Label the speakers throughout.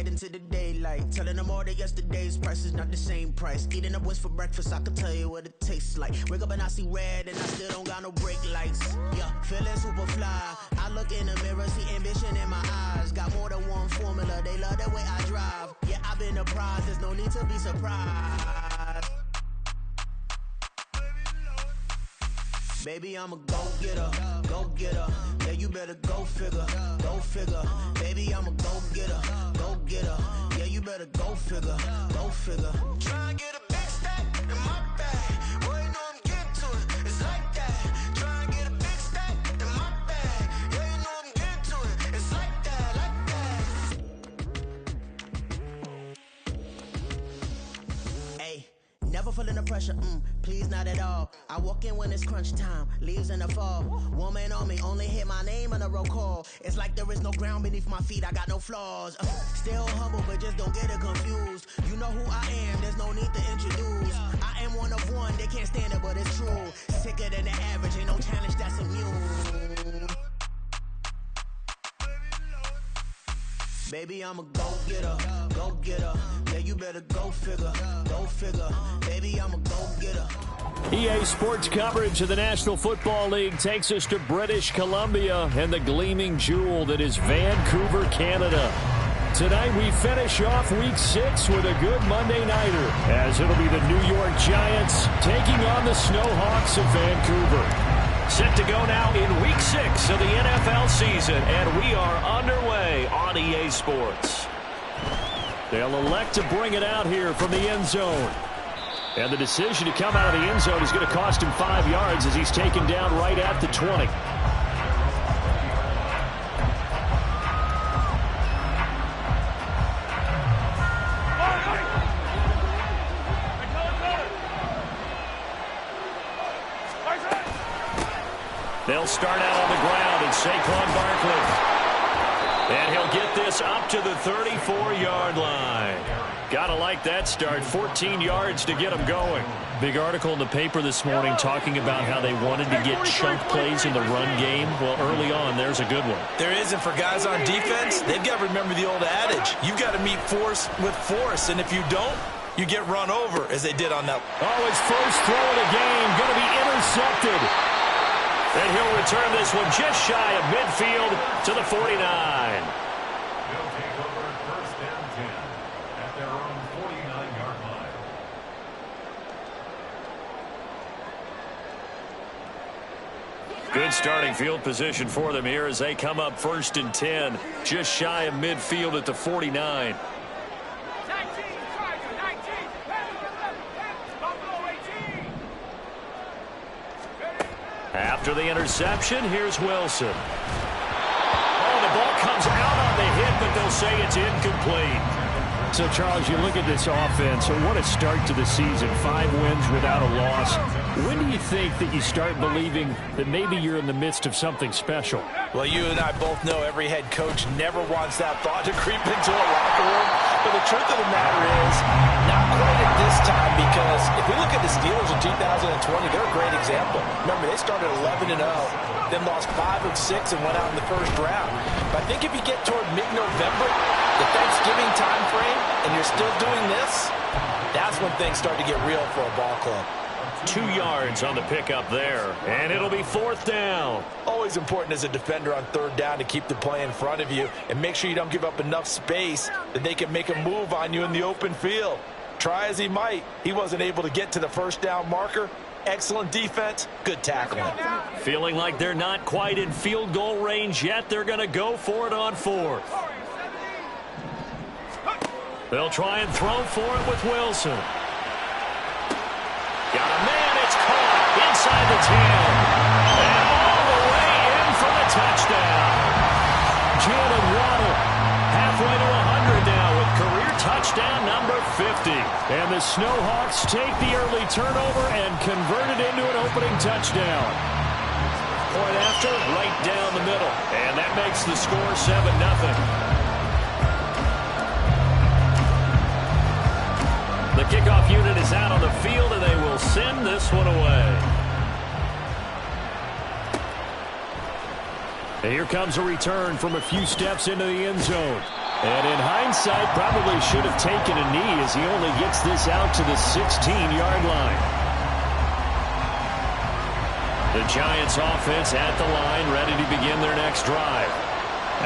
Speaker 1: night into the daylight. Telling them all that yesterday's price is not the same price. Eating up what's for breakfast, I can tell you what it tastes like. Wake up and I see red and I still don't got no brake lights. Yeah, feeling super fly. I look in the mirror, see ambition in my eyes. Got more than one formula, they love the way I drive. Yeah, I've been a prize, there's no need to be surprised. Baby, I'm a go-getter, go-getter. Yeah, you better go figure, go figure. Baby, I'm a go-getter, go-getter. Yeah, you better go figure, go figure. Try and get a big stack in my bag. Boy, you know I'm getting to it, it's like that. Try and get a big stack in my bag. Yeah, you know I'm getting to it, it's like that, like that. Hey, never feeling the pressure, please not at all. I walk in when it's crunch time, leaves in the fall. Woman on me, only hit my name on a roll call. It's like there is no ground beneath my feet, I got no flaws. Still humble, but just don't get it confused. You know who I am, there's no need to introduce. I am one of one, they can't stand it, but it's true. Sicker than the average, ain't no challenge that's immune. Baby, I'm a go-getter, go-getter. Yeah, you better go figure, go figure. Baby, I'm a go-getter.
Speaker 2: EA Sports coverage of the National Football League takes us to British Columbia and the gleaming jewel that is Vancouver, Canada. Tonight we finish off Week 6 with a good Monday nighter, as it'll be the New York Giants taking on the Snowhawks of Vancouver. Set to go now in Week 6 of the NFL season, and we are underway on EA Sports. They'll elect to bring it out here from the end zone. And the decision to come out of the end zone is going to cost him 5 yards as he's taken down right at the 20. They'll start out on the ground, and Saquon Barkley. And he'll get this up to the 34-yard line. Gotta like that start. 14 yards to get him going. Big article in the paper this morning talking about how they wanted to get chunk plays in the run game. Well, early on, there's a good one.
Speaker 3: There is, and for guys on defense, they've got to remember the old adage. You've got to meet force with force, and if you don't, you get run over, as they did on that.
Speaker 2: Oh, his first throw of the game going to be intercepted. And he'll return this one just shy of midfield to the 49.
Speaker 4: They'll take over first and 10 at their own 49-yard line.
Speaker 2: Good starting field position for them here as they come up first and 10, just shy of midfield at the 49. After the interception, here's Wilson. Oh, the ball comes out on the hit, but they'll say it's incomplete. So, Charles, you look at this offense, so what a start to the season. 5 wins without a loss. When do you think that you start believing that maybe you're in the midst of something special?
Speaker 3: Well, you and I both know every head coach never wants that thought to creep into a locker room. But the truth of the matter is, not quite at this time, because if we look at the Steelers in 2020, they're a great example. Remember, they started 11-0, then lost 5 of 6 and went out in the first round. But I think if you get toward mid-November, the Thanksgiving time frame, and you're still doing this, that's when things start to get real for a ball club.
Speaker 2: 2 yards on the pickup there, and it'll be 4th down.
Speaker 3: Always important as a defender on 3rd down to keep the play in front of you and make sure you don't give up enough space that they can make a move on you in the open field. Try as he might, he wasn't able to get to the first down marker. Excellent defense, good tackling.
Speaker 2: Feeling like they're not quite in field goal range yet, they're going to go for it on 4th. They'll try and throw for it with Wilson. Got a man, it's caught inside the 10. And all the way in for the touchdown. Jalen Waddle halfway to 100 now with career touchdown number 50. And the Snowhawks take the early turnover and convert it into an opening touchdown. Point after, right down the middle. And that makes the score 7-0. The kickoff unit is out on the field, and they will send this one away. And here comes a return from a few steps into the end zone. And in hindsight, probably should have taken a knee as he only gets this out to the 16-yard line. The Giants offense at the line, ready to begin their next drive.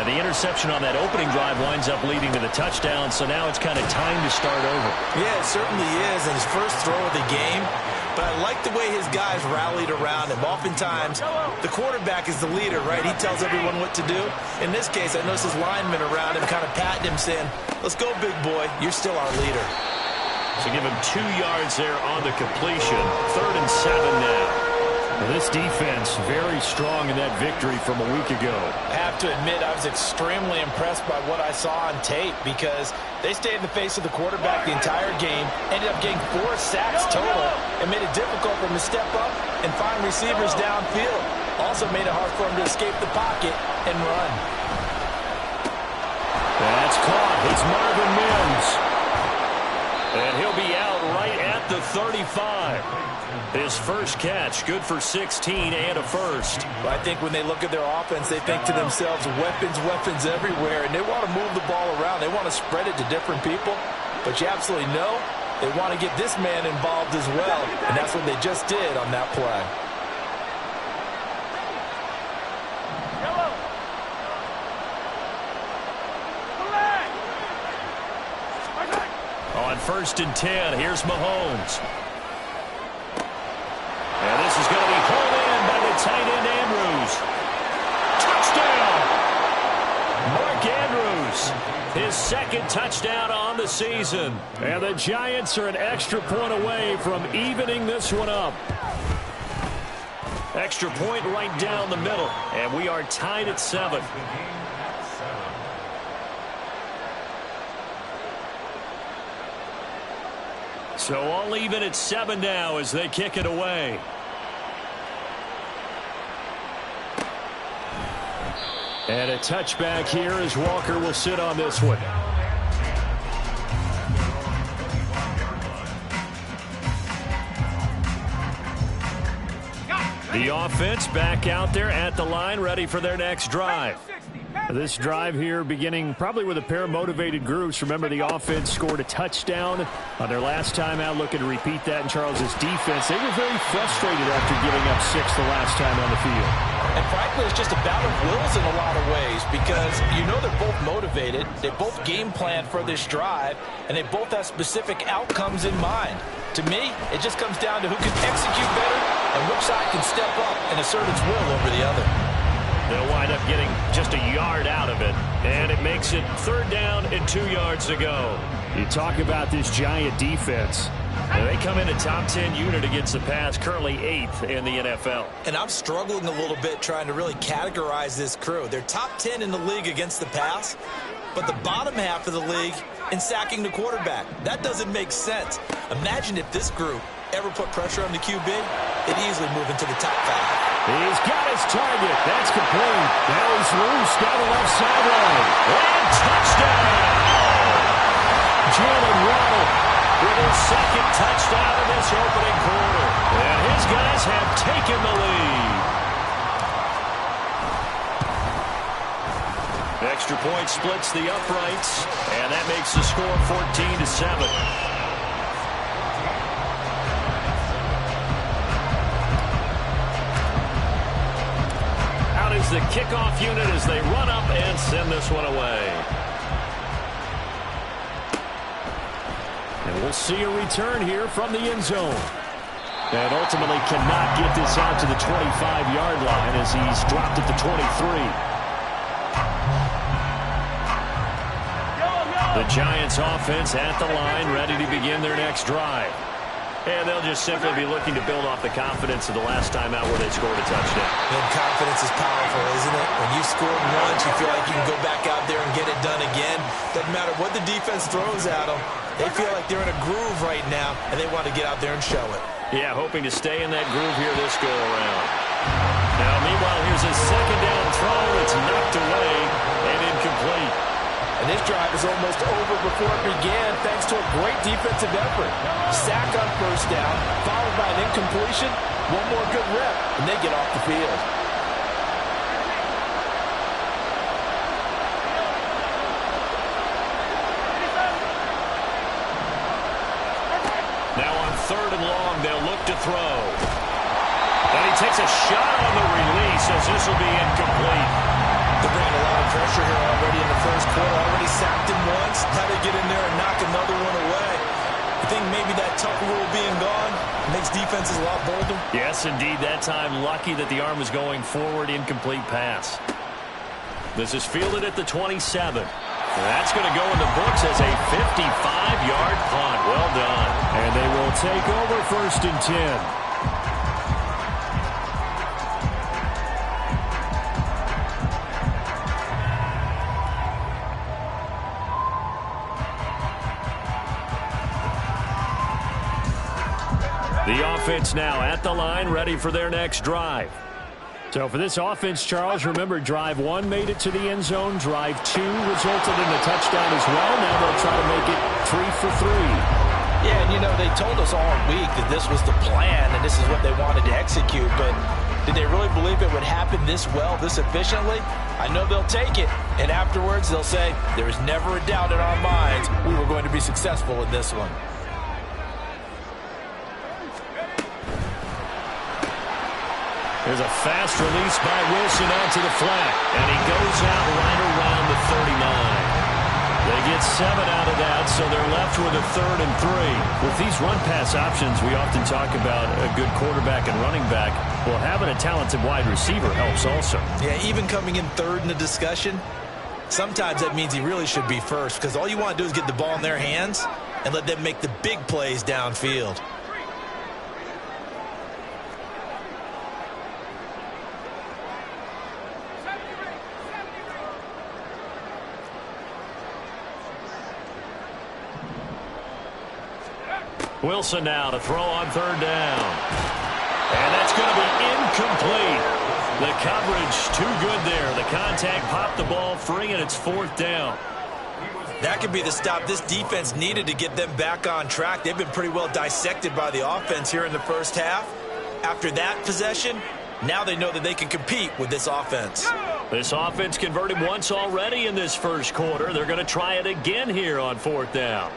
Speaker 2: And the interception on that opening drive winds up leading to the touchdown, so now it's kind of time to start over.
Speaker 3: Yeah, it certainly is, and his first throw of the game. But I like the way his guys rallied around him. Oftentimes, the quarterback is the leader, right? He tells everyone what to do. In this case, I noticed his linemen around him kind of patting him, saying, let's go, big boy. You're still our leader.
Speaker 2: So give him 2 yards there on the completion. 3rd and 7 now. Well, this defense very strong in that victory from a week ago.
Speaker 3: I have to admit, I was extremely impressed by what I saw on tape because they stayed in the face of the quarterback the entire game, ended up getting 4 sacks total, and made it difficult for him to step up and find receivers downfield. Also made it hard for him to escape the pocket and run.
Speaker 2: That's caught. It's Marvin Mims. And he'll be out right at the 35. His first catch, good for 16 and a first.
Speaker 3: Well, I think when they look at their offense, they think to themselves, weapons, weapons everywhere, and they want to move the ball around. They want to spread it to different people, but you absolutely know they want to get this man involved as well, and that's what they just did on that play.
Speaker 2: On 1st and 10, here's Mahomes. And this is going to be hauled in by the tight end Andrews. Touchdown! Mark Andrews, his 2nd touchdown on the season. And the Giants are an extra point away from evening this one up. Extra point right down the middle. And we are tied at 7. So all even at 7 now as they kick it away. And a touchback here as Walker will sit on this one. The offense back out there at the line, ready for their next drive. This drive here beginning probably with a pair of motivated groups. Remember, the offense scored a touchdown on their last time out, looking to repeat that in Charles's defense. They were very frustrated after giving up 6 the last time on the field.
Speaker 3: And frankly, it's just a battle of wills in a lot of ways because you know they're both motivated. They both game plan for this drive, and they both have specific outcomes in mind. To me, it just comes down to who can execute better and which side can step up and assert its will over the other.
Speaker 2: They'll wind up getting just a yard out of it, and it makes it 3rd down and 2 yards to go. You talk about this Giant defense. They come in a top 10 unit against the pass, currently 8th in the NFL.
Speaker 3: And I'm struggling a little bit trying to really categorize this crew. They're top 10 in the league against the pass, but the bottom half of the league in sacking the quarterback. That doesn't make sense. Imagine if this group ever put pressure on the QB, they'd easily move into the top 5.
Speaker 2: He's got his target. That's complete. Now he's loose down the left sideline. And touchdown! Jalen Waddle with his 2nd touchdown in this opening quarter. And his guys have taken the lead. Extra point splits the uprights, and that makes the score 14-7. Is the kickoff unit as they run up and send this one away. And we'll see a return here from the end zone. And ultimately cannot get this out to the 25-yard line as he's dropped at the 23. The Giants offense at the line, ready to begin their next drive. And they'll just simply be looking to build off the confidence of the last time out where they scored a touchdown.
Speaker 3: And confidence is powerful, isn't it? When you scored once, you feel like you can go back out there and get it done again. Doesn't matter what the defense throws at them. They feel like they're in a groove right now, and they want to get out there and show it.
Speaker 2: Yeah, hoping to stay in that groove here this go-around. Now, meanwhile, here's a 2nd down throw. It's knocked away and incomplete.
Speaker 3: And this drive is almost over before it began thanks to a great defensive effort. Sack on 1st down, followed by an incompletion. One more good rep, and they get off the field.
Speaker 2: throw. And he takes a shot on the release as this will be incomplete.
Speaker 3: They're bringing a lot of pressure here already in the first quarter. Already sacked him once. How they get in there and knock another one away. I think maybe that tuck rule being gone makes defenses a lot bolder.
Speaker 2: Yes, indeed. That time, lucky that the arm was going forward. Incomplete pass. This is fielded at the 27. That's going to go in the books as a 55-yard punt. Well done. And they will take over 1st and 10. The offense now at the line, ready for their next drive. So for this offense, Charles, remember, drive 1 made it to the end zone. Drive 2 resulted in a touchdown as well. Now they'll try to make it 3 for 3.
Speaker 3: Yeah, and you know, they told us all week that this was the plan and this is what they wanted to execute. But did they really believe it would happen this well, this efficiently? I know they'll take it. And afterwards, they'll say, there was never a doubt in our minds we were going to be successful in this one.
Speaker 2: There's a fast release by Wilson out to the flat, and he goes out right around the 39. They get 7 out of that, so they're left with a 3rd and 3. With these run-pass options, we often talk about a good quarterback and running back. Well, having a talented wide receiver helps also.
Speaker 3: Yeah, even coming in 3rd in the discussion, sometimes that means he really should be first, because all you want to do is get the ball in their hands and let them make the big plays downfield.
Speaker 2: Wilson now to throw on 3rd down. And that's going to be incomplete. The coverage too good there. The contact popped the ball free, and it's 4th down.
Speaker 3: That could be the stop this defense needed to get them back on track. They've been pretty well dissected by the offense here in the first half. After that possession, now they know that they can compete with this offense.
Speaker 2: This offense converted once already in this first quarter. They're going to try it again here on 4th down.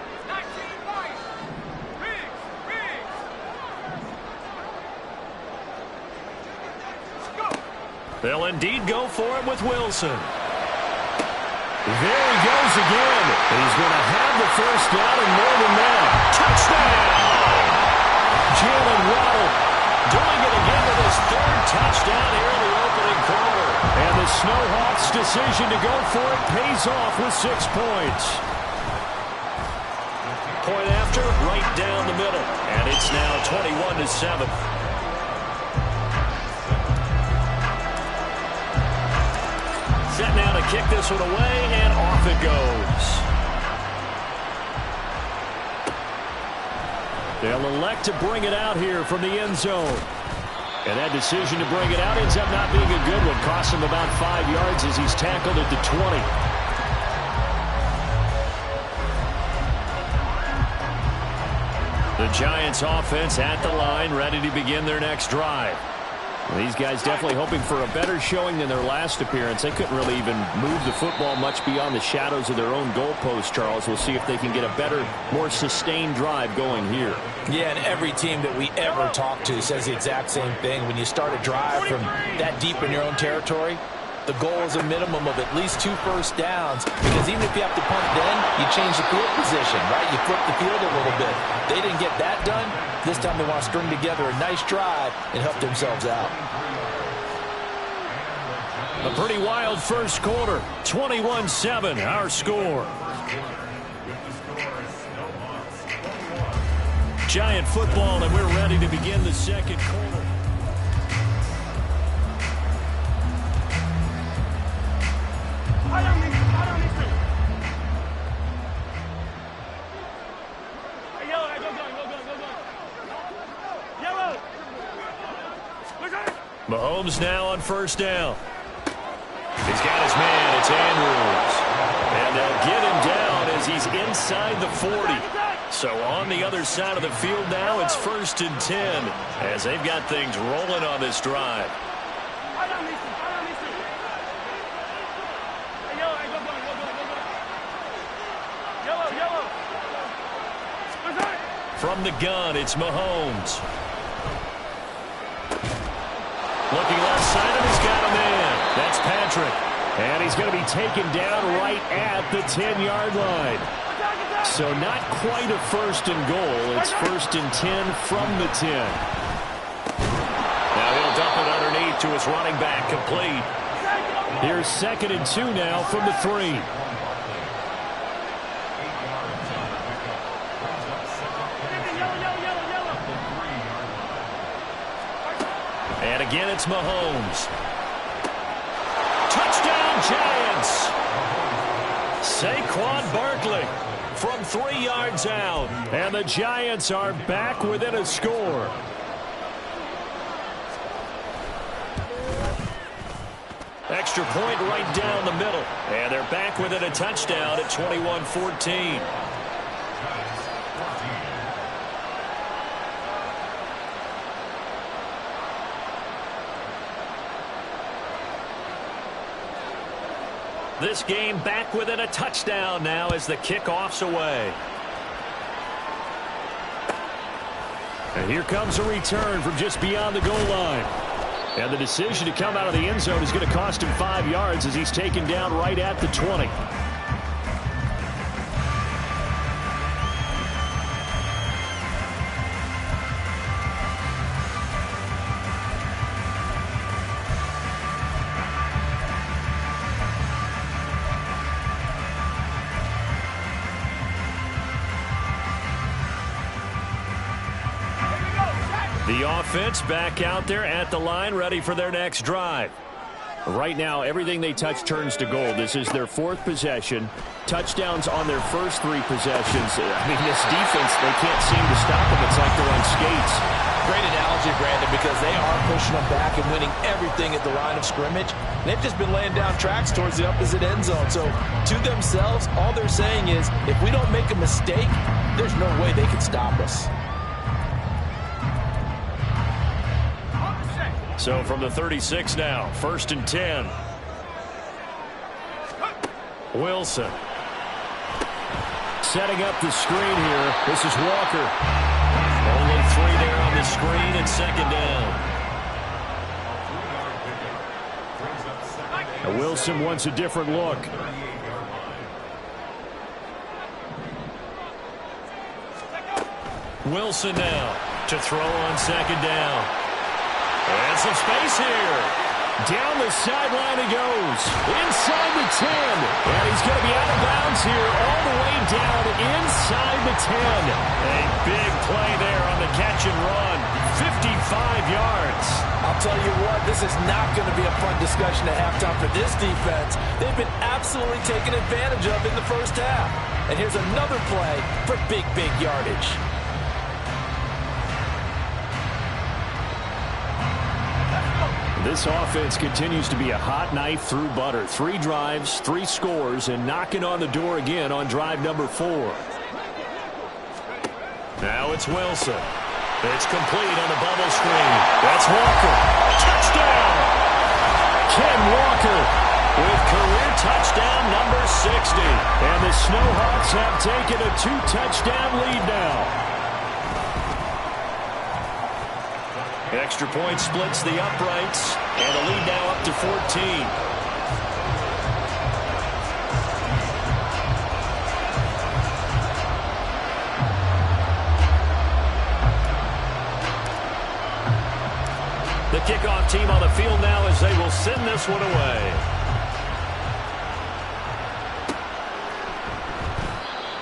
Speaker 2: They'll indeed go for it with Wilson. There he goes again. He's going to have the 1st down and more than that. Touchdown! Jalen Waddle doing it again with his 3rd touchdown here in the opening quarter. And the Snowhawks' decision to go for it pays off with 6 points. Point after, right down the middle. And it's now 21-7. Set now to kick this one away, and off it goes. They'll elect to bring it out here from the end zone. And that decision to bring it out ends up not being a good one. Costs him about 5 yards as he's tackled at the 20. The Giants offense at the line, ready to begin their next drive. These guys definitely hoping for a better showing than their last appearance. They couldn't really even move the football much beyond the shadows of their own goalpost, Charles. We'll see if they can get a better, more sustained drive going here.
Speaker 3: Yeah, and every team that we ever talk to says the exact same thing. When you start a drive from that deep in your own territory, the goal is a minimum of at least 2 first downs, because even if you have to punt then, you change the field position, right? You flip the field a little bit. They didn't get that done. This time they want to string together a nice drive and help themselves out.
Speaker 2: A pretty wild first quarter. 21-7, our score. Giant football, and we're ready to begin the second quarter. Mahomes now on 1st down. He's got his man. It's Andrews. And they'll get him down as he's inside the 40. So on the other side of the field now, it's 1st and 10 as they've got things rolling on this drive. From the gun, it's Mahomes. Looking left side, and he's got a man. That's Patrick. And he's going to be taken down right at the 10-yard line. So not quite a first and goal. It's first and 10 from the 10. Now he'll dump it underneath to his running back, complete. Here's second and 2 now from the 3. And again, it's Mahomes. Touchdown, Giants! Saquon Barkley from 3 yards out. And the Giants are back within a score. Extra point right down the middle. And they're back within a touchdown at 21-14. This game back within a touchdown now as the kickoff's away. And here comes a return from just beyond the goal line. And the decision to come out of the end zone is going to cost him 5 yards as he's taken down right at the 20. The offense back out there at the line, ready for their next drive. Right now, everything they touch turns to gold. This is their 4th possession. Touchdowns on their first 3 possessions. I mean, this defense, they can't seem to stop them. It's like they're on skates.
Speaker 3: Great analogy, Brandon, because they are pushing them back and winning everything at the line of scrimmage. They've just been laying down tracks towards the opposite end zone. So, to themselves, all they're saying is, if we don't make a mistake, there's no way they can stop us.
Speaker 2: So from the 36 now, first and 10. Wilson. Setting up the screen here. This is Walker. Only 3 there on the screen at second down. Now Wilson wants a different look. Wilson now to throw on second down. And some space here. Down the sideline he goes. Inside the 10. And he's going to be out of bounds here all the way down inside the 10. A big play there on the catch and run. 55 yards.
Speaker 3: I'll tell you what, this is not going to be a fun discussion at halftime for this defense. They've been absolutely taken advantage of in the first half. And here's another play for big yardage.
Speaker 2: This offense continues to be a hot knife through butter. 3 drives, 3 scores, and knocking on the door again on drive number 4. Now it's Wilson. It's complete on the bubble screen. That's Walker. Touchdown! Ken Walker with career touchdown number 60. And the Snowhawks have taken a 2-touchdown lead now. Extra point splits the uprights, and the lead now up to 14. The kickoff team on the field now as they will send this one away.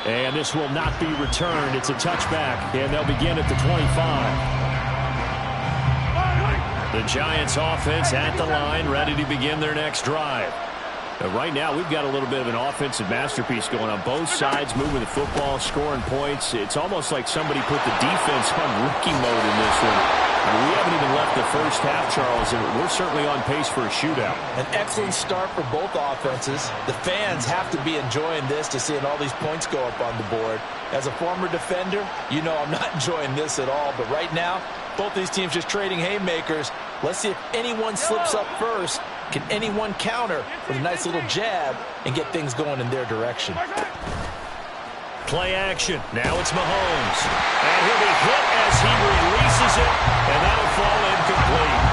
Speaker 2: And this will not be returned. It's a touchback, and they'll begin at the 25. The Giants offense at the line, ready to begin their next drive. Now, right now, we've got a little bit of an offensive masterpiece going on. Both sides moving the football, scoring points. It's almost like somebody put the defense on rookie mode in this one. We haven't even left the first half, Charles, and we're certainly on pace for a shootout.
Speaker 3: An excellent start for both offenses. The fans have to be enjoying this to seeing all these points go up on the board. As a former defender, you know I'm not enjoying this at all. But right now, both these teams just trading haymakers. Let's see if anyone slips up first. Can anyone counter with a nice little jab and get things going in their direction?
Speaker 2: Play action. Now it's Mahomes. And he'll be hit as he releases it, and that'll fall incomplete.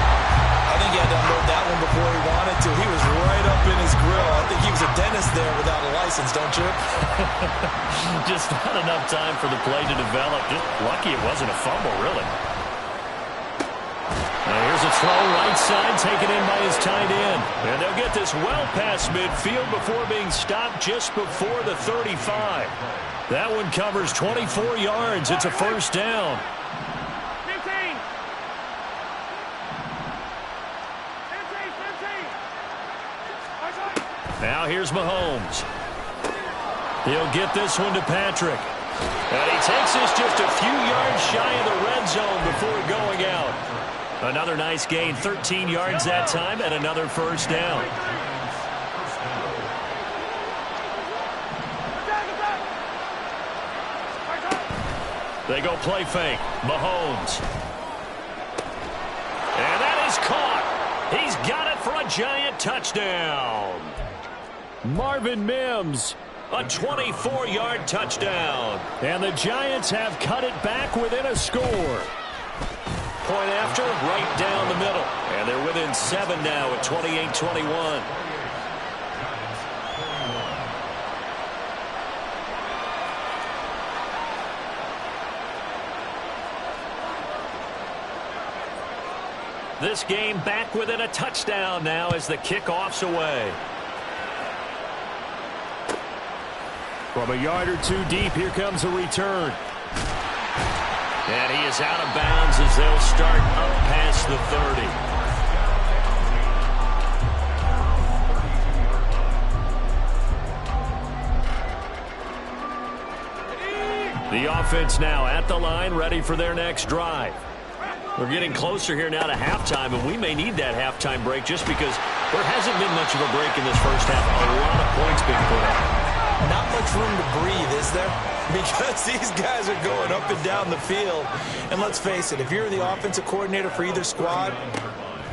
Speaker 3: I think he had to unload that one before he wanted to. He was right up in his grill. I think he was a dentist there without a license, don't you?
Speaker 2: Just not enough time for the play to develop. Just lucky it wasn't a fumble, really. Now here's a throw right side, taken in by his tight end. And they'll get this well past midfield before being stopped just before the 35. That one covers 24 yards. It's a first down.
Speaker 5: 15.
Speaker 2: Now here's Mahomes. He'll get this one to Patrick. And he takes this just a few yards shy of the red zone before going out. Another nice gain, 13 yards that time, and another first down. They go play fake. Mahomes. And that is caught. He's got it for a Giant touchdown. Marvin Mims, a 24-yard touchdown. And the Giants have cut it back within a score. Point after, right down the middle. And they're within 7 now at 28-21. This game back within a touchdown now as the kickoff's away. From a yard or two deep, here comes a return. And he is out of bounds as they'll start up past the 30. The offense now at the line, ready for their next drive. We're getting closer here now to halftime, and we may need that halftime break just because there hasn't been much of a break in this first half. A lot of points being put up.
Speaker 3: Not much room to breathe, is there? Because these guys are going up and down the field. And let's face it, if you're the offensive coordinator for either squad,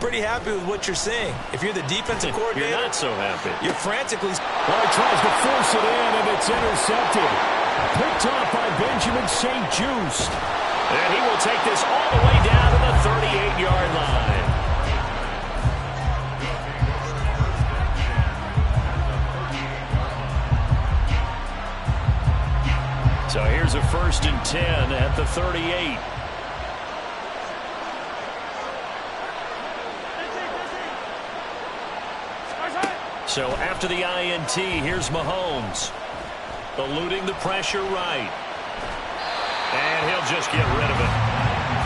Speaker 3: pretty happy with what you're seeing. If you're the defensive coordinator,
Speaker 2: you're not so happy.
Speaker 3: You're frantically...
Speaker 2: Well, he tries to force it in, and it's intercepted. Picked off by Benjamin St. Juste. And he will take this all the way down to the 38-yard line. So here's a 1st and 10 at the 38. So after the INT, here's Mahomes. Eluding the pressure right. And he'll just get rid of it.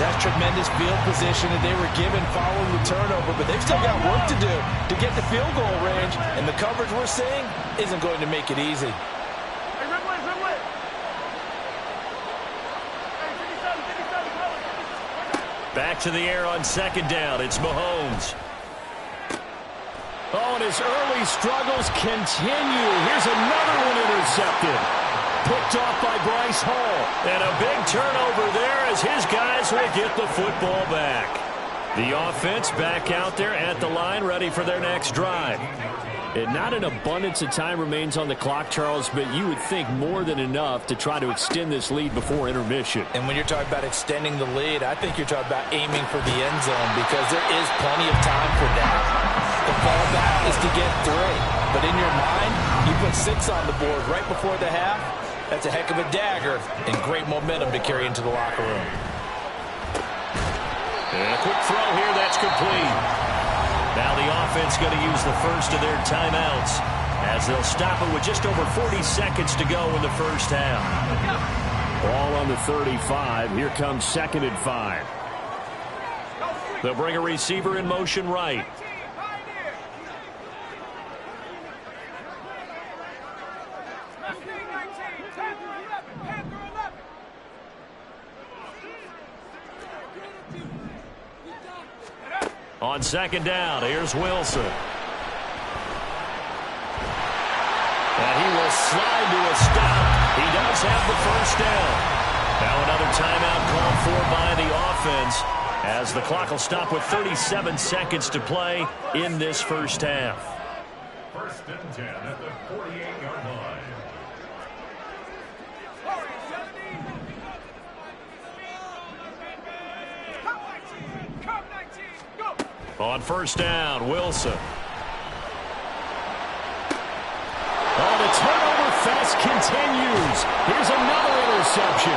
Speaker 3: That's tremendous field position that they were given following the turnover, but they've still got work to do to get the field goal range, and the coverage we're seeing isn't going to make it easy.
Speaker 2: Back to the air on 2nd down. It's Mahomes. Oh, and his early struggles continue. Here's another one intercepted. Picked off by Bryce Hall. And a big turnover there as his guys will get the football back. The offense back out there at the line, ready for their next drive. And not an abundance of time remains on the clock, Charles, but you would think more than enough to try to extend this lead before intermission.
Speaker 3: And when you're talking about extending the lead, I think you're talking about aiming for the end zone because there is plenty of time for that. The fallback is to get 3. But in your mind, you put 6 on the board right before the half. That's a heck of a dagger and great momentum to carry into the locker room.
Speaker 2: And a quick throw here, that's complete. Now the offense going to use the first of their timeouts as they'll stop it with just over 40 seconds to go in the first half. Ball on the 35. Here comes 2nd and 5. They'll bring a receiver in motion right. On 2nd down, here's Wilson. And he will slide to a stop. He does have the first down. Now another timeout called for by the offense as the clock will stop with 37 seconds to play in this first half.
Speaker 4: 1st and 10 at the 48-yard line.
Speaker 2: On first down, Wilson. Oh, the turnover fest continues. Here's another interception.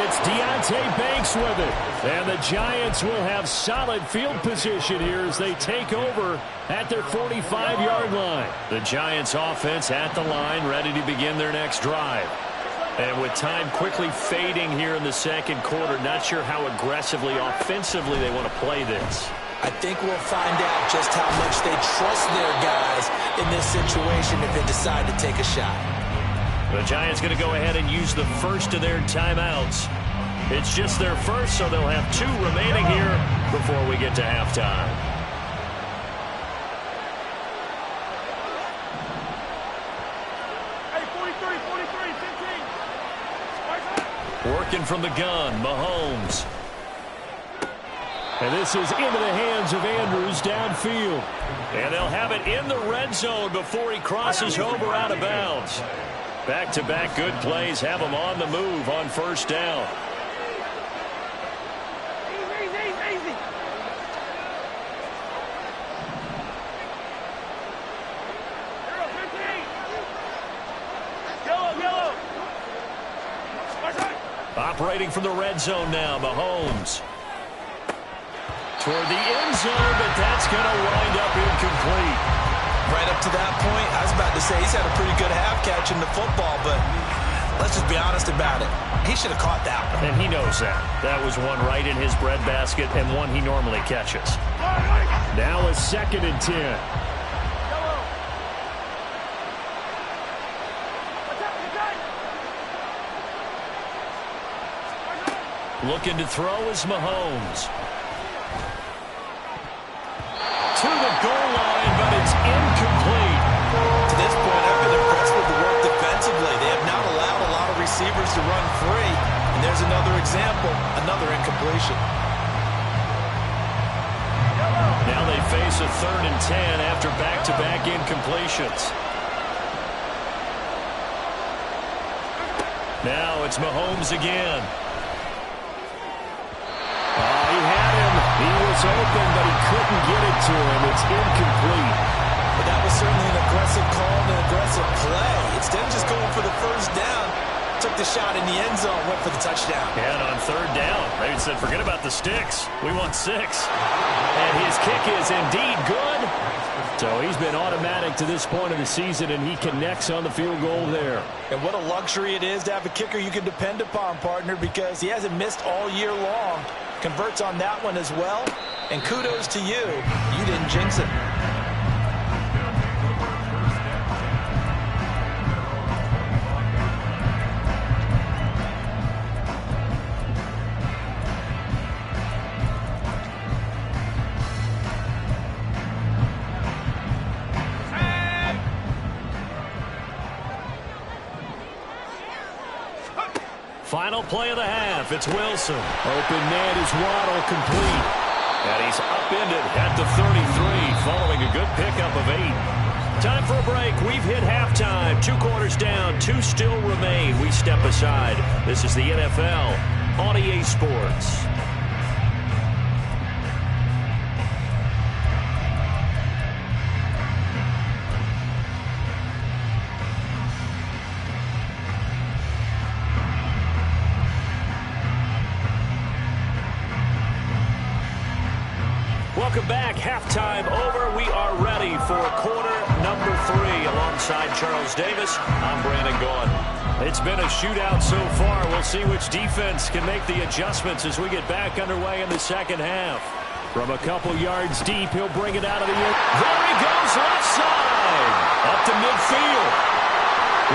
Speaker 2: It's Deonte Banks with it. And the Giants will have solid field position here as they take over at their 45-yard line. The Giants offense at the line, ready to begin their next drive. And with time quickly fading here in the second quarter, not sure how aggressively, offensively they want to play this.
Speaker 3: I think we'll find out just how much they trust their guys in this situation if they decide to take a shot.
Speaker 2: The Giants going to go ahead and use the first of their timeouts. It's just their first, so they'll have 2 remaining here before we get to halftime. Working from the gun, Mahomes. And this is into the hands of Andrews downfield. And they'll have it in the red zone before he crosses over out of bounds. Back-to-back good plays have him on the move on first down.
Speaker 5: Easy. Yellow.
Speaker 2: Operating from the red zone now, Mahomes. Toward the end zone, but that's going to wind up incomplete.
Speaker 3: Right up to that point, I was about to say he's had a pretty good half catching the football, but let's just be honest about it. He should have caught that one.
Speaker 2: And he knows that. That was one right in his breadbasket and one he normally catches. Now a 2nd and 10. Looking to throw is Mahomes. To the goal line, but it's incomplete.
Speaker 3: To this point, I've been impressed with the work defensively. They have not allowed a lot of receivers to run free. And there's another example, another incompletion.
Speaker 2: Now they face a 3rd and 10 after back-to-back incompletions. Now it's Mahomes again. He had him. He was open, but he couldn't get it to him. It's incomplete.
Speaker 3: But that was certainly an aggressive call and an aggressive play. Instead of just going for the first down, took the shot in the end zone, went for the touchdown.
Speaker 2: And on 3rd down, they said, forget about the sticks. We want 6. And his kick is indeed good. So he's been automatic to this point of the season, and he connects on the field goal there.
Speaker 3: And what a luxury it is to have a kicker you can depend upon, partner, because he hasn't missed all year long. Converts on that one as well. And kudos to you. You didn't jinx it.
Speaker 2: Final play of the half. It's Wilson. Open man is Waddle, complete. And he's upended at the 33 following a good pickup of 8. Time for a break. We've hit halftime. 2 quarters down. 2 still remain. We step aside. This is the NFL on EA Sports. Welcome back. Halftime over. We are ready for quarter number 3 alongside Charles Davis. I'm Brandon Gaudin. It's been a shootout so far. We'll see which defense can make the adjustments as we get back underway in the second half. From a couple yards deep, he'll bring it out of the end. There he goes, left side. Up to midfield.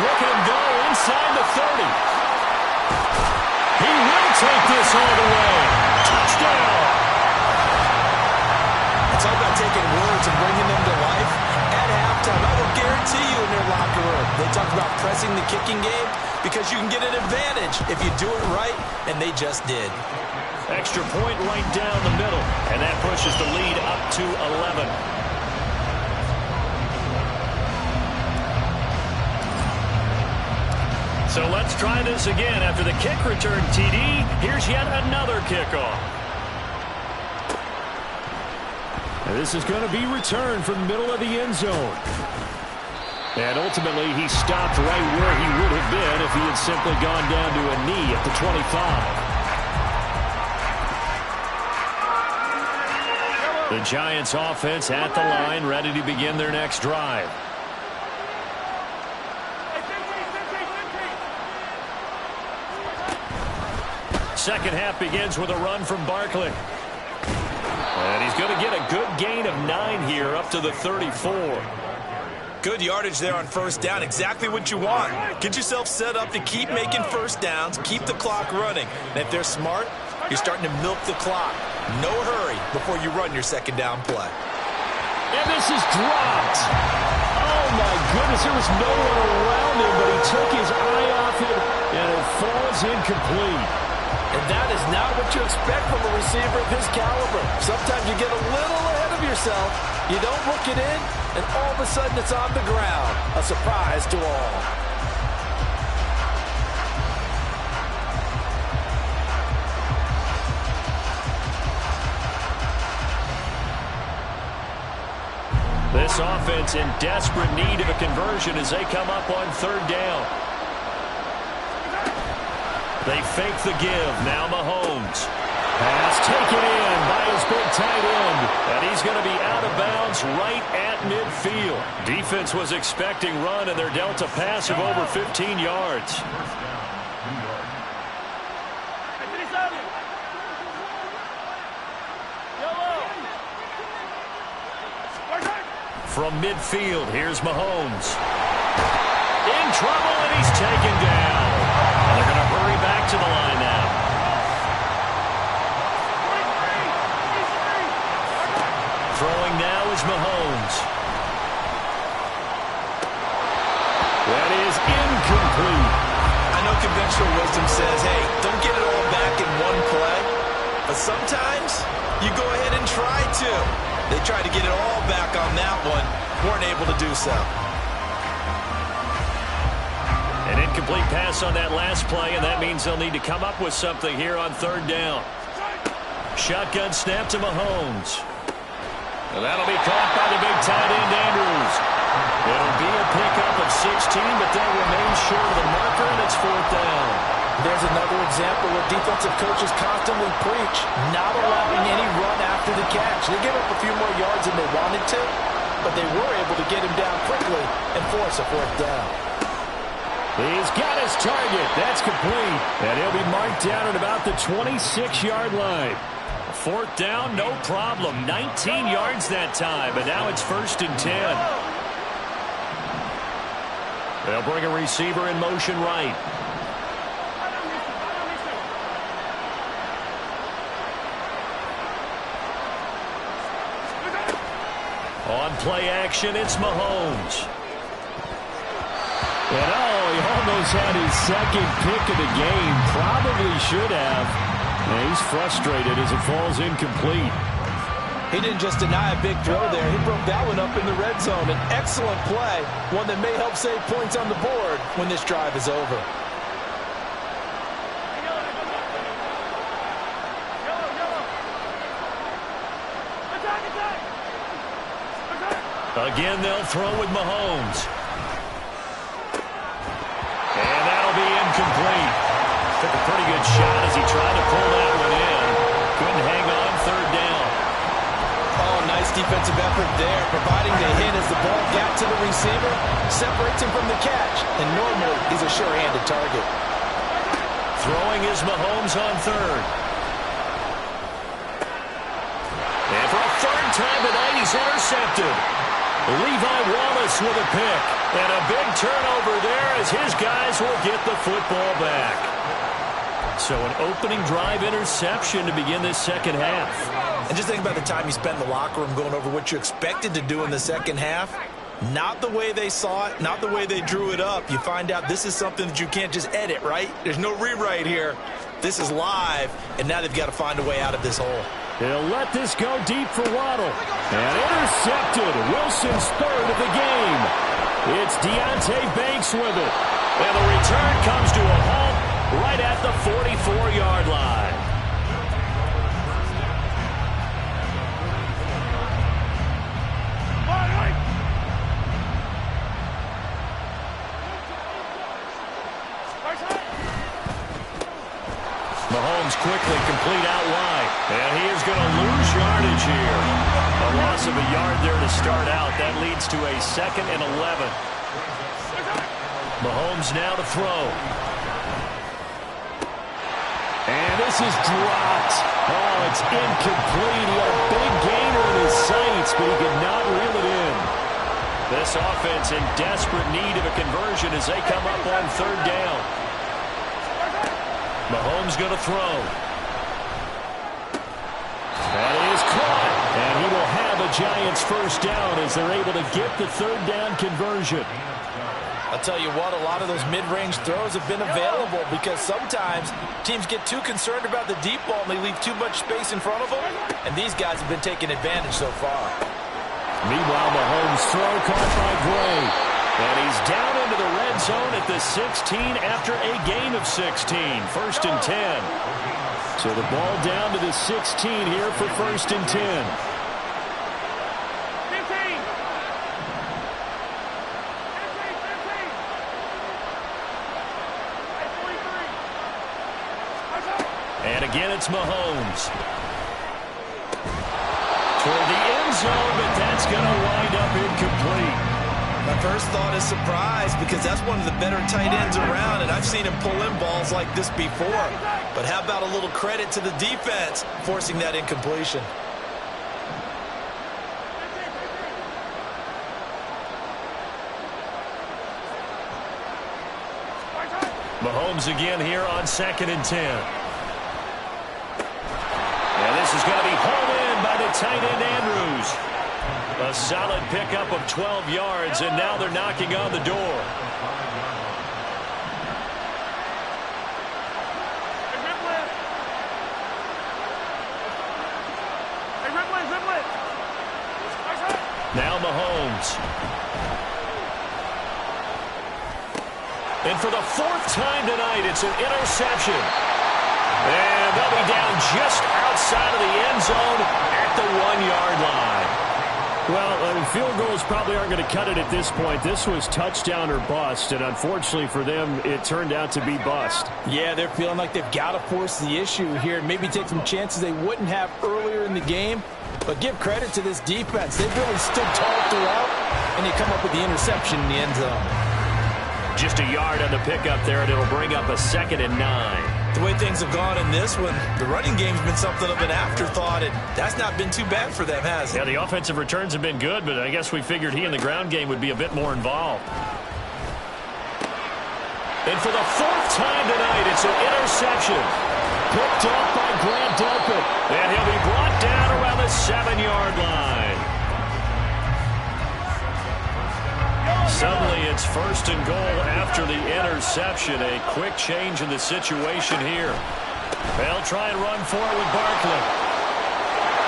Speaker 2: Look at him go inside the 30. He will take this all the way. Touchdown.
Speaker 3: It's all about taking words and bringing them to life. At halftime, I will guarantee you in their locker room, they talk about pressing the kicking game because you can get an advantage if you do it right, and they just did.
Speaker 2: Extra point right down the middle, and that pushes the lead up to 11. So let's try this again. After the kick return TD, here's yet another kickoff. And this is going to be returned from the middle of the end zone. And ultimately, he stopped right where he would have been if he had simply gone down to a knee at the 25. The Giants offense at the line, ready to begin their next drive. Second half begins with a run from Barkley. And he's going to get a good gain of 9 here up to the 34.
Speaker 3: Good yardage there on first down. Exactly what you want. Get yourself set up to keep making first downs, keep the clock running. And if they're smart, you're starting to milk the clock. No hurry before you run your second down play.
Speaker 2: And this is dropped. Oh, my goodness. There was no one around him, but he took his eye off it, and it falls incomplete.
Speaker 3: And that is not what you expect from a receiver of his caliber. Sometimes you get a little ahead of yourself. You don't look it in, and all of a sudden it's on the ground. A surprise to all.
Speaker 2: This offense in desperate need of a conversion as they come up on third down. They fake the give. Now Mahomes. Pass taken in by his big tight end. And he's going to be out of bounds right at midfield. Defense was expecting run, and they're dealt a pass of over 15 yards. From midfield, here's Mahomes. In trouble, and he's taken down. And they're going to hurry back to the line now. Throwing now is Mahomes. That is incomplete.
Speaker 3: I know conventional wisdom says, hey, don't get it all back in one play. But sometimes you go ahead and try to. They tried to get it all back on that one. Weren't able to do so.
Speaker 2: An incomplete pass on that last play, and that means they'll need to come up with something here on third down. Shotgun snap to Mahomes. And that'll be caught by the big tight end, Andrews. It'll be a pickup of 16, but they'll remain short of the marker, and it's fourth down.
Speaker 3: There's another example where defensive coaches constantly preach, not allowing any run after the catch. They gave up a few more yards than they wanted to, but they were able to get him down quickly and force a fourth down.
Speaker 2: He's got his target. That's complete. And he'll be marked down at about the 26-yard line. Fourth down, no problem. 19 yards that time, but now it's 1st and 10. They'll bring a receiver in motion right. On play action, it's Mahomes. And he almost had his second pick of the game. Probably should have. And he's frustrated as it falls incomplete.
Speaker 3: He didn't just deny a big throw there. He broke that one up in the red zone. An excellent play, one that may help save points on the board when this drive is over.
Speaker 2: Again, they'll throw with Mahomes. And that'll be incomplete. Took a pretty good shot as he tried to pull that one in. Couldn't hang on third down.
Speaker 3: Oh, nice defensive effort there, providing the hit as the ball got to the receiver, separates him from the catch, and normally he's a sure-handed target.
Speaker 2: Throwing is Mahomes on third. And for a third time tonight, he's intercepted. Levi Wallace with a pick. And a big turnover there as his guys will get the football back. So an opening drive interception to begin this second half.
Speaker 3: And just think about the time you spent in the locker room going over what you expected to do in the second half. Not the way they saw it, not the way they drew it up. You find out this is something that you can't just edit, right? There's no rewrite here. This is live, and now they've got to find a way out of this hole.
Speaker 2: He'll let this go deep for Waddle. And intercepted. Wilson's third of the game. It's Deonte Banks with it. And the return comes to a halt right at the 44-yard line. Mahomes quickly complete out wide. And he is going to lose yardage here. A loss of a yard there to start out. That leads to a 2nd and 11. Mahomes now to throw. And this is dropped. Oh, it's incomplete. He had a big gainer in his sights, but he could not reel it in. This offense in desperate need of a conversion as they come up on 3rd down. Mahomes going to throw. That is caught. And he will have a Giants 1st down as they're able to get the 3rd down conversion.
Speaker 3: I'll tell you what, a lot of those mid-range throws have been available because sometimes teams get too concerned about the deep ball and they leave too much space in front of them, and these guys have been taking advantage so far.
Speaker 2: Meanwhile, Mahomes' throw caught by Gray. And he's down into the red zone at the 16 after a gain of 16. 1st and 10. So the ball down to the 16 here for 1st and 10. And again, it's Mahomes. Toward the end zone, but that's going to wind up incomplete.
Speaker 3: My first thought is surprise because that's one of the better tight ends around, and I've seen him pull in balls like this before. But how about a little credit to the defense forcing that incompletion?
Speaker 2: Mahomes again here on 2nd and 10. And this is going to be hauled in by the tight end Andrews. A solid pickup of 12 yards, and now they're knocking on the door. Now Mahomes. And for the 4th time tonight, it's an interception. And they'll be down just outside of the end zone at the 1-yard line. Well, field goals probably aren't going to cut it at this point. This was touchdown or bust, and unfortunately for them, it turned out to be bust.
Speaker 3: Yeah, they're feeling like they've got to force the issue here and maybe take some chances they wouldn't have earlier in the game. But give credit to this defense. They've really stood tall throughout, and they come up with the interception in the end zone.
Speaker 2: Just a yard on the pickup there, and it'll bring up a 2nd and 9.
Speaker 3: The way things have gone in this one, the running game's been something of an afterthought, and that's not been too bad for them, has it?
Speaker 2: Yeah, the offensive returns have been good, but I guess we figured he in the ground game would be a bit more involved. And for the 4th time tonight, it's an interception. Picked up by Grant Delpit. And he'll be brought down around the 7-yard line. Suddenly, it's 1st and goal after the interception. A quick change in the situation here. They'll try and run for it with Barkley.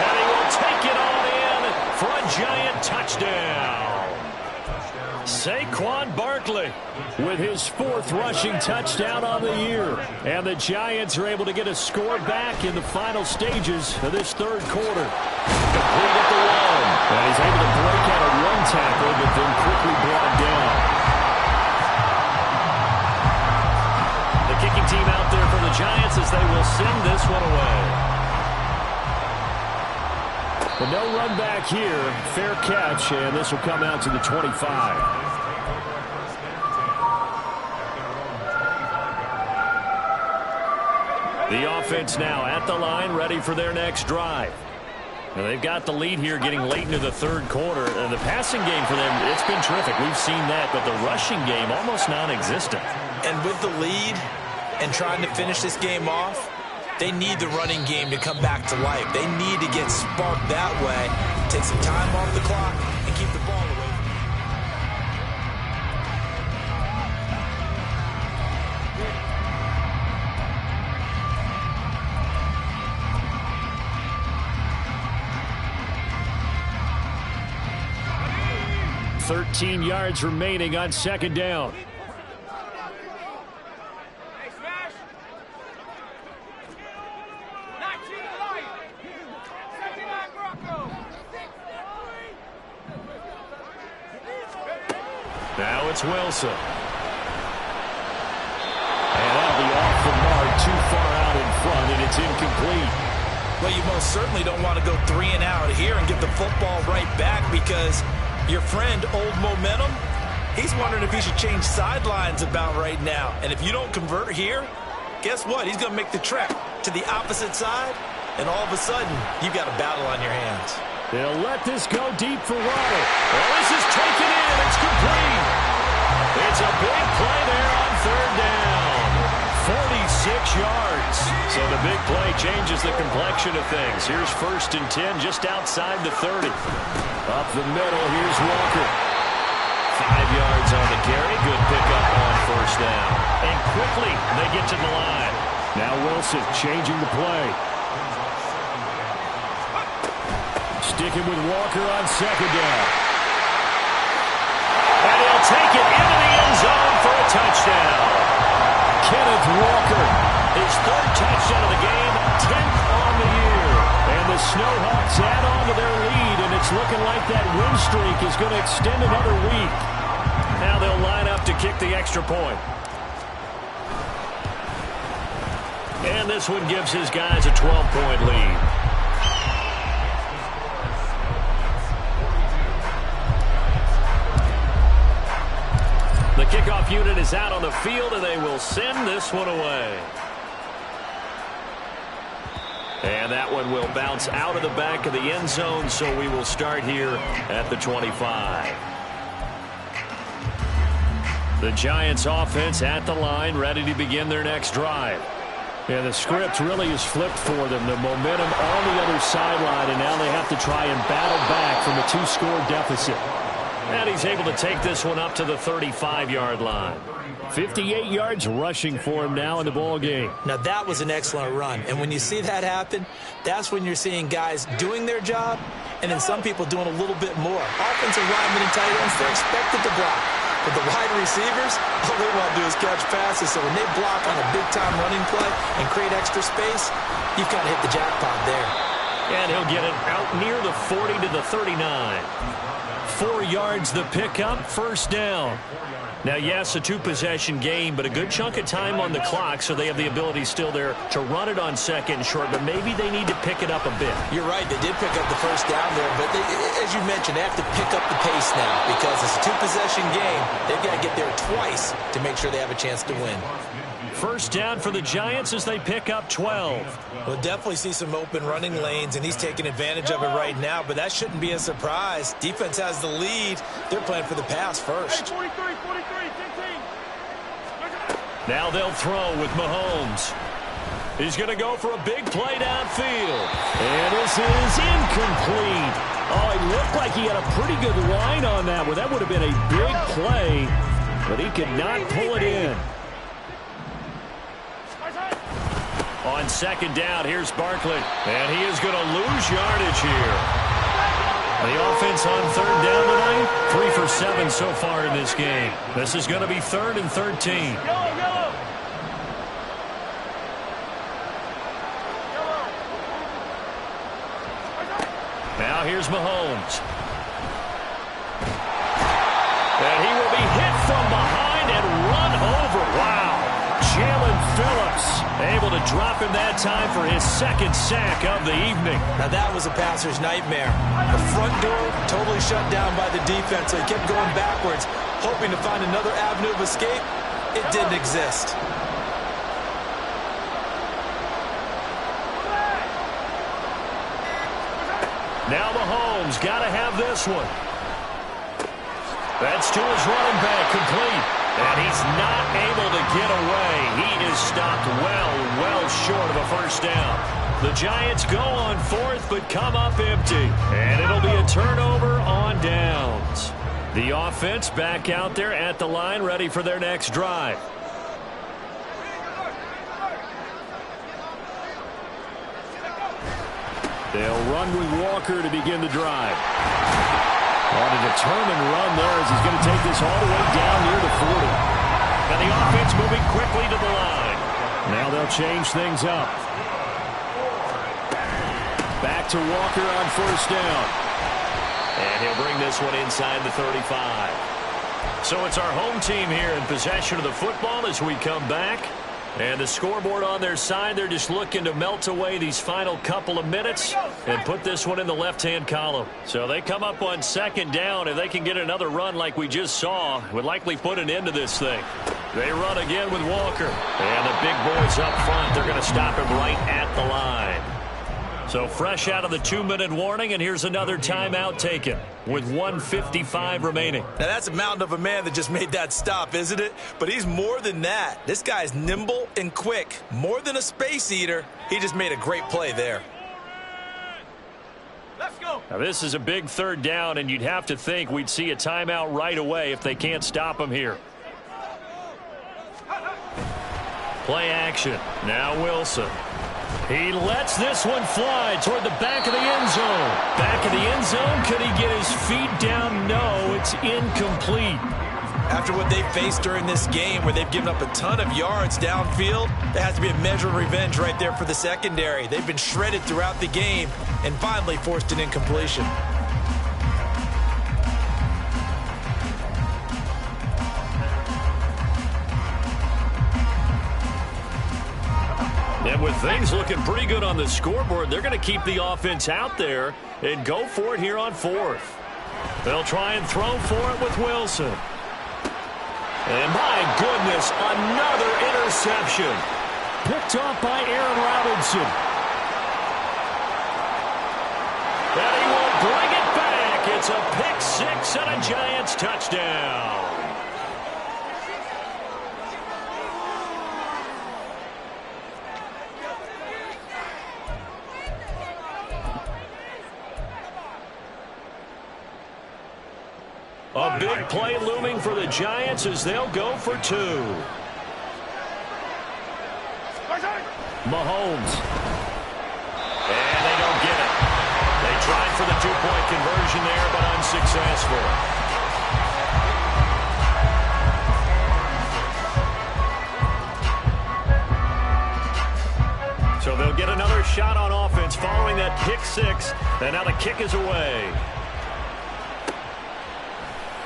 Speaker 2: And he will take it on in for a Giant touchdown. Saquon Barkley with his 4th rushing touchdown on the year. And the Giants are able to get a score back in the final stages of this 3rd quarter. Complete at the 1. And he's able to break out a 1 tackle, but then quickly brought down. The kicking team out there for the Giants as they will send this one away. But no run back here. Fair catch, and this will come out to the 25. The offense now at the line, ready for their next drive. Now they've got the lead here getting late into the 3rd quarter. And the passing game for them, it's been terrific. We've seen that, but the rushing game almost non-existent.
Speaker 3: And with the lead and trying to finish this game off, they need the running game to come back to life. They need to get sparked that way, take some time off the clock, and keep the ball away.
Speaker 2: $13 yards remaining on 2nd down. Now it's Wilson. And that'll be off the mark, too far out in front, and it's incomplete.
Speaker 3: Well, you most certainly don't want to go 3 and out here and get the football right back, because your friend, Old Momentum, he's wondering if he should change sidelines about right now. And if you don't convert here, guess what? He's going to make the trek to the opposite side, and all of a sudden, you've got a battle on your hands.
Speaker 2: They'll let this go deep for Waddle. Well, this is taken in. It's complete. It's a big play there on third down. 46 yards. So the big play changes the complexion of things. Here's 1st and 10 just outside the 30. Up the middle, here's Walker. 5 yards on the carry. Good pickup on 1st down. And quickly they get to the line. Now Wilson changing the play. Sticking with Walker on 2nd down. And he'll take it into the end zone for a touchdown. Kenneth Walker, his 3rd touchdown of the game, 10th on the year. And the Snowhawks add on to their lead, and it's looking like that win streak is going to extend another week. Now they'll line up to kick the extra point. And this one gives his guys a 12-point lead. The kickoff unit is out on the field, and they will send this one away. And that one will bounce out of the back of the end zone, so we will start here at the 25. The Giants offense at the line, ready to begin their next drive. Yeah, the script really is flipped for them. The momentum on the other sideline, and now they have to try and battle back from a 2-score deficit. And he's able to take this one up to the 35-yard line. 58 yards rushing for him now in the ball game.
Speaker 3: Now, that was an excellent run. And when you see that happen, that's when you're seeing guys doing their job, and then some people doing a little bit more. Offensive linemen and tight ends, they're expected to block. But the wide receivers, all they want to do is catch passes. So when they block on a big-time running play and create extra space, you've got to hit the jackpot there.
Speaker 2: And he'll get it out near the 40 to the 39. 4 yards the pickup, 1st down. Now, yes, a 2-possession game, but a good chunk of time on the clock, so they have the ability still there to run it on 2nd and short, but maybe they need to pick it up a bit.
Speaker 3: You're right, they did pick up the 1st down there, but they, as you mentioned, they have to pick up the pace now, because it's a 2-possession game. They've got to get there twice to make sure they have a chance to win.
Speaker 2: 1st down for the Giants as they pick up 12.
Speaker 3: We'll definitely see some open running lanes, and he's taking advantage of it right now, but that shouldn't be a surprise. Defense has the lead. They're playing for the pass first.
Speaker 5: Hey, 43, 15.
Speaker 2: Now they'll throw with Mahomes. He's going to go for a big play downfield. And this is incomplete. Oh, it looked like he had a pretty good line on that one. That would have been a big play, but he could not pull it in. On 2nd down, here's Barkley. And he is going to lose yardage here. The offense on 3rd down tonight, 3 for 7 so far in this game. This is going to be 3rd and 13. Now here's Mahomes. And he will be hit from behind and run over. Wow. Jalen Phillips able to drop him that time for his 2nd sack of the evening.
Speaker 3: Now that was a passer's nightmare. The front door totally shut down by the defense, so he kept going backwards, hoping to find another avenue of escape. It didn't exist.
Speaker 2: Now Mahomes got to have this one. That's to his running back, complete. And he's not able to get away. He is stopped well short of a 1st down. The Giants go on 4th, but come up empty. And it'll be a turnover on downs. The offense back out there at the line, ready for their next drive. They'll run with Walker to begin the drive. On a determined run there as he's going to take this all the way down near the 40. And the offense moving quickly to the line. Now they'll change things up. Back to Walker on 1st down. And he'll bring this one inside the 35. So it's our home team here in possession of the football as we come back. And the scoreboard on their side, they're just looking to melt away these final couple of minutes and put this one in the left-hand column. So they come up on second down. If they can get another run like we just saw, would likely put an end to this thing. They run again with Walker. And the big boys up front, they're going to stop him right at the line. So fresh out of the 2-minute warning, and here's another timeout taken with 1:55 remaining.
Speaker 3: Now that's a mountain of a man that just made that stop, isn't it? But he's more than that. This guy's nimble and quick. More than a space eater. He just made a great play there.
Speaker 5: Let's go.
Speaker 2: Now this is a big third down, and you'd have to think we'd see a timeout right away if they can't stop him here. Play action. Now Wilson. He lets this one fly toward the back of the end zone. Back of the end zone. Could he get his feet down? No, it's incomplete.
Speaker 3: After what they faced during this game where they've given up a ton of yards downfield, there has to be a measure of revenge right there for the secondary. They've been shredded throughout the game and finally forced an incompletion.
Speaker 2: And with things looking pretty good on the scoreboard, they're going to keep the offense out there and go for it here on fourth. They'll try and throw for it with Wilson. And my goodness, another interception. Picked off by Aaron Robinson. And he will bring it back. It's a pick six and a Giants touchdown. A big play looming for the Giants as they'll go for two. Mahomes. And they don't get it. They tried for the two-point conversion there, but unsuccessful. So they'll get another shot on offense following that pick six. And now the kick is away.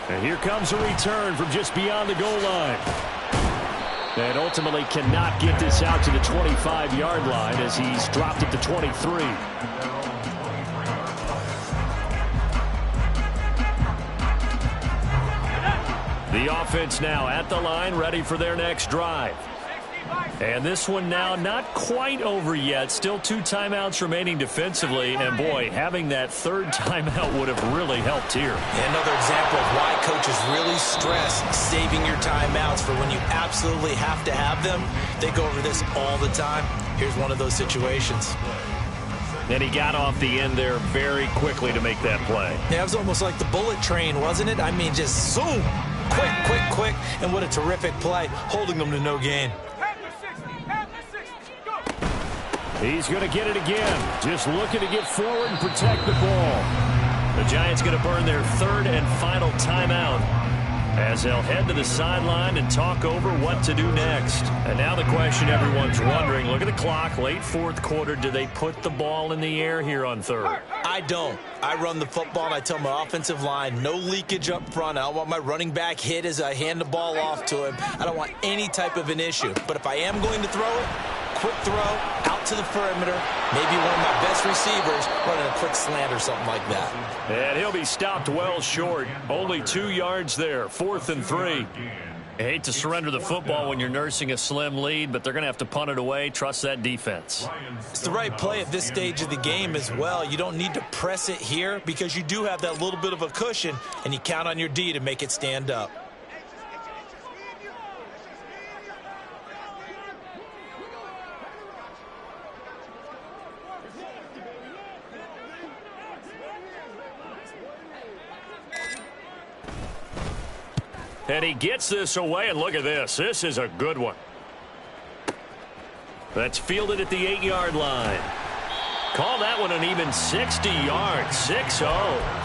Speaker 2: And here comes a return from just beyond the goal line. And ultimately cannot get this out to the 25-yard line as he's dropped it to 23. The offense now at the line, ready for their next drive. And this one now not quite over yet. Still 2 timeouts remaining defensively. And, boy, having that third timeout would have really helped here.
Speaker 3: And another example of why coaches really stress saving your timeouts for when you absolutely have to have them. They go over this all the time. Here's one of those situations.
Speaker 2: And he got off the end there very quickly to make that play.
Speaker 3: Yeah, it was almost like the bullet train, wasn't it? I mean, just zoom. Quick, quick, quick. And what a terrific play, holding them to no gain.
Speaker 2: He's going to get it again. Just looking to get forward and protect the ball. The Giants going to burn their third and final timeout as they'll head to the sideline and talk over what to do next. And now the question everyone's wondering, look at the clock, late fourth quarter, do they put the ball in the air here on third?
Speaker 3: I don't. I run the football and I tell my offensive line, no leakage up front. I don't want my running back hit as I hand the ball off to him. I don't want any type of an issue. But if I am going to throw it, quick throw, out to the perimeter, maybe one of my best receivers running a quick slant or something like that.
Speaker 2: And he'll be stopped well short. Only 2 yards there, 4th and 3. I hate to surrender the football when you're nursing a slim lead, but they're going to have to punt it away. Trust that defense.
Speaker 3: It's the right play at this stage of the game as well. You don't need to press it here because you do have that little bit of a cushion, and you count on your D to make it stand up.
Speaker 2: And he gets this away, and look at this. This is a good one. That's fielded at the 8-yard line. Call that one an even 60 yards, 6-0.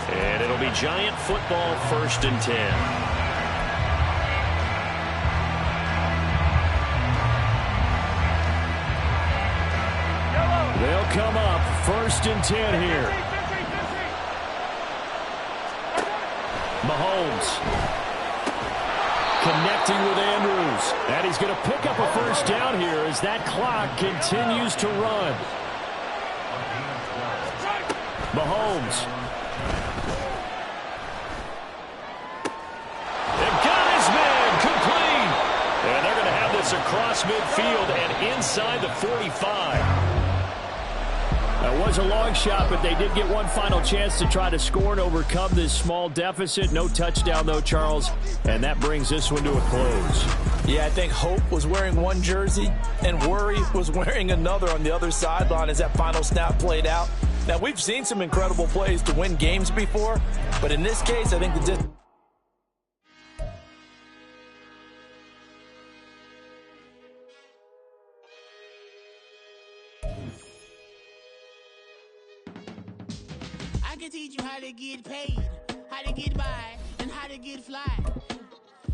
Speaker 2: And it'll be Giant football, 1st and 10. They'll come up 1st and 10 here. connecting with Andrews. And he's going to pick up a first down here as that clock continues to run. Mahomes. They've got his man complete. And they're going to have this across midfield and inside the 45. That was a long shot, but they did get one final chance to try to score and overcome this small deficit. No touchdown, though, Charles, and that brings this one to a close.
Speaker 3: Yeah, I think Hope was wearing one jersey and Worry was wearing another on the other sideline as that final snap played out. Now, we've seen some incredible plays to win games before, but in this case, I think the
Speaker 6: I can teach you how to get paid, how to get by, and how to get fly.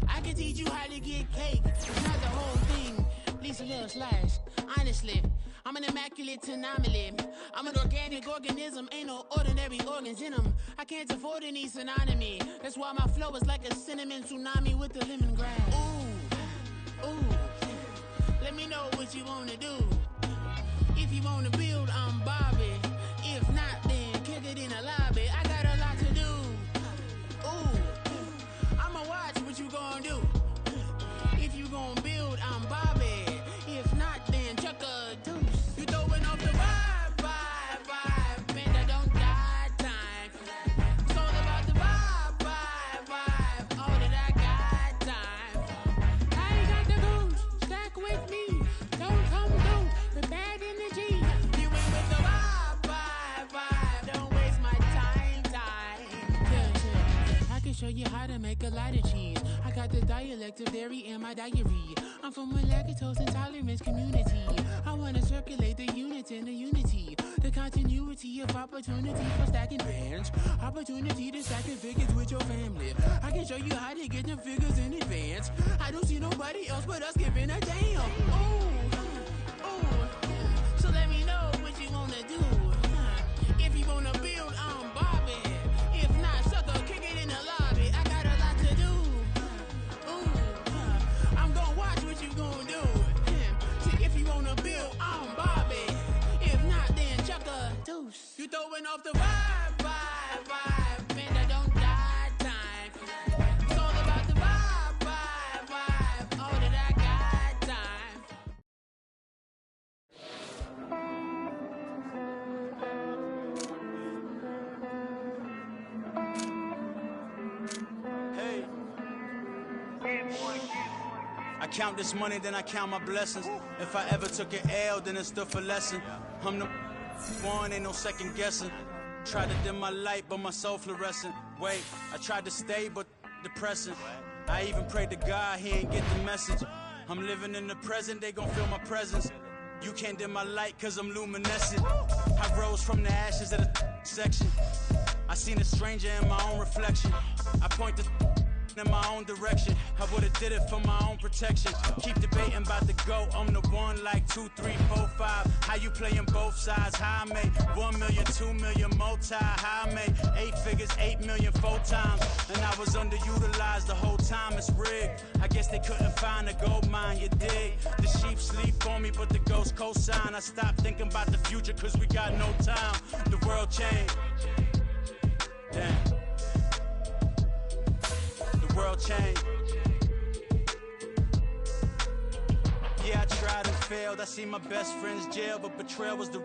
Speaker 6: I can teach you how to get cake, not the whole thing, at least a little slice. Honestly, I'm an immaculate anomaly. I'm an organic organism, ain't no ordinary organs in them. I can't afford any synonymy. That's why my flow is like a cinnamon tsunami with the lemongrass. Ooh, ooh, let me know what you wanna do. If you wanna build, I'm Bobby. If not, then kick it in the lobby. I got a lot to do. Ooh, I'ma watch what you gonna do. If you gonna build, I'm Bobby. If not, then chuck a deuce. You throwing off the vibe, man, I don't die time. It's all about the vibe, all that I got time. I ain't got the goose, stack with me. Don't come through with bad energy. You ain't with the vibe, don't waste my time. Yeah. I can show you how to make a lot of cheese. I got the dialect of dairy in my diary. I'm from a lactose intolerance community. I wanna circulate the units in the unity. The continuity of opportunity for stacking bands. Opportunity to stack the figures with your family. I can show you how to get them figures in advance. I don't see nobody else but us giving a damn. Ooh, so let me know what you wanna do. If you wanna build, I'm Bobby. If not, sucker, kick it in the lobby. I got a lot to do. Ooh, I'm gonna watch what you gonna do. See, if you wanna build, I'm Bobby. If not, then chuck a deuce. You throwing off the vibe, man, I don't die time. It's all about the vibe, all that I got time.
Speaker 7: Hey. I count this money, then I count my blessings. If I ever took an L, then it stood for lesson. I'm the one, ain't no second guessing. Tried to dim my light, but my soul fluorescent. Wait, I tried to stay, but depressing. I even prayed to God, he ain't get the message. I'm living in the present, they gon' feel my presence. You can't dim my light, cause I'm luminescent. I rose from the ashes of the section. I seen a stranger in my own reflection. I point the in my own direction. I would've did it for my own protection. Keep debating about the GOAT. I'm the one like 2, 3, 4, 5. How you playing both sides? How I made 1 million, 2 million, multi. How I made 8 figures, 8 million 4 times. And I was underutilized the whole time. It's rigged. I guess they couldn't find a gold mine, you dig? The sheep sleep on me, but the ghost cosign. I stopped thinking about the future cause we got no time. The world changed. Damn. World change. Yeah, I tried and failed. I see my best friends jail, but betrayal was the